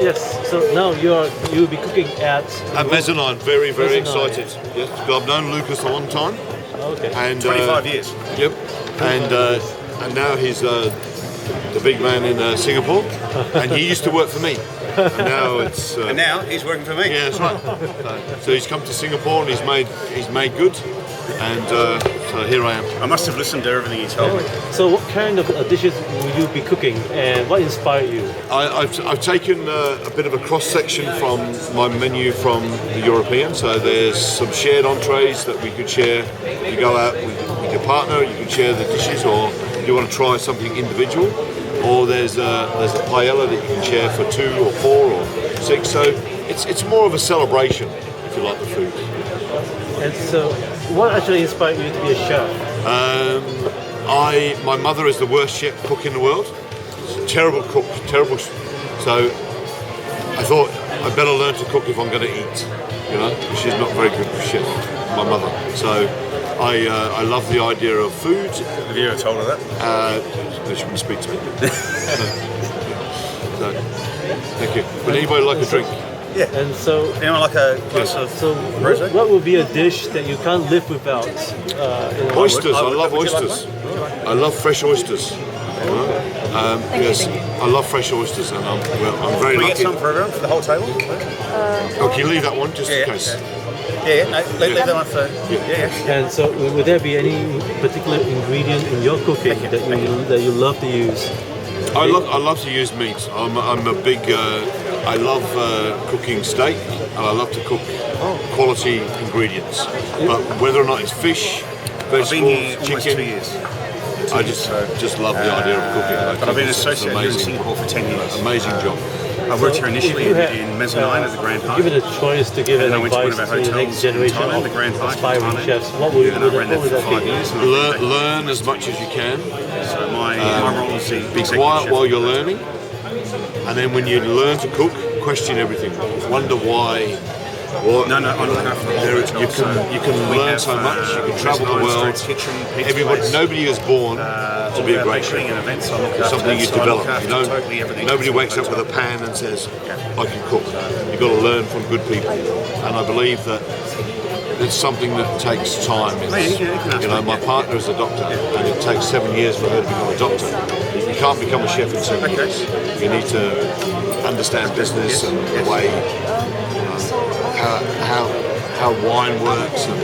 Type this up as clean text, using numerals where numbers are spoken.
Yes, so now you'll be cooking at Mezzanine, very Mezzanine. excited. Yes, I've known Lucas a long time. Okay. And 25 years. Yep. And now he's the big man in Singapore, and he used to work for me. And now it's. And now he's working for me. Yeah, that's right. So he's come to Singapore and he's made good, and so here I am. I must have listened to everything he told me. So what kind of dishes will you be cooking, and what inspired you? I've taken a bit of a cross section from my menu from the European. So there's some shared entrees that we could share. If you go out with your partner, you can share the dishes, or if you want to try something individual. Or there's a paella that you can share for 2 or 4 or 6. So it's more of a celebration if you like the food. And so, what actually inspired you to be a chef? My mother is the worst cook in the world. She's a terrible cook, terrible. So I thought I better learn to cook if I'm going to eat. You know, she's not very good chef, my mother. So I love the idea of food. Have you ever told her that? She wouldn't speak to me. So, thank you. Would anybody like a drink? Yeah. And so, Anyone like a glass of rosé? what would be a dish that you can't live without? Oysters. I love Would you like oysters. I love fresh oysters. Yes, I love fresh oysters, and I'm very Can we lucky. get some for everyone, for the whole table? Oh, can you leave that one just in case? Yeah, no, leave that one for... Yeah. And so, would there be any particular ingredient in your cooking that you love to use? I love to use meat. I'm a big. I love cooking steak, and I love to cook quality ingredients. But whether or not it's fish, I've been here vegetables, almost chicken, 2 years. I just love the idea of cooking. But I've been It's associated here in amazing. Singapore for 10 years. Amazing job. I worked here initially If you had, in Mezzanine at the Grand Hyatt. Given a choice to give And an I went to one advice of our to the next hotels in generation Thailand, of the Grand Hyatt in aspiring Thailand. chefs, what would And I ran that for that 5 be? years. and I think Learn as much as you can. So my role is the Be executive quiet chef. while you're learning, and then when you learn to cook, question everything. Wonder why. What? No, I'm looking after the whole hotel. You can We learn have, so much. You can travel the Mezzanine world. Street kitchen, pizza Everybody, place. nobody is born to be a great chef. And events, I look It's after something that, you so I look develop. after You don't. totally everything. Nobody wakes up with a pan and says, "I can cook." You've got to learn from good people, and I believe that it's something that takes time. You know, my partner is a doctor, and it takes 7 years for her to become a doctor. You can't become a chef in 7 years. You need to understand business and the way how wine works, and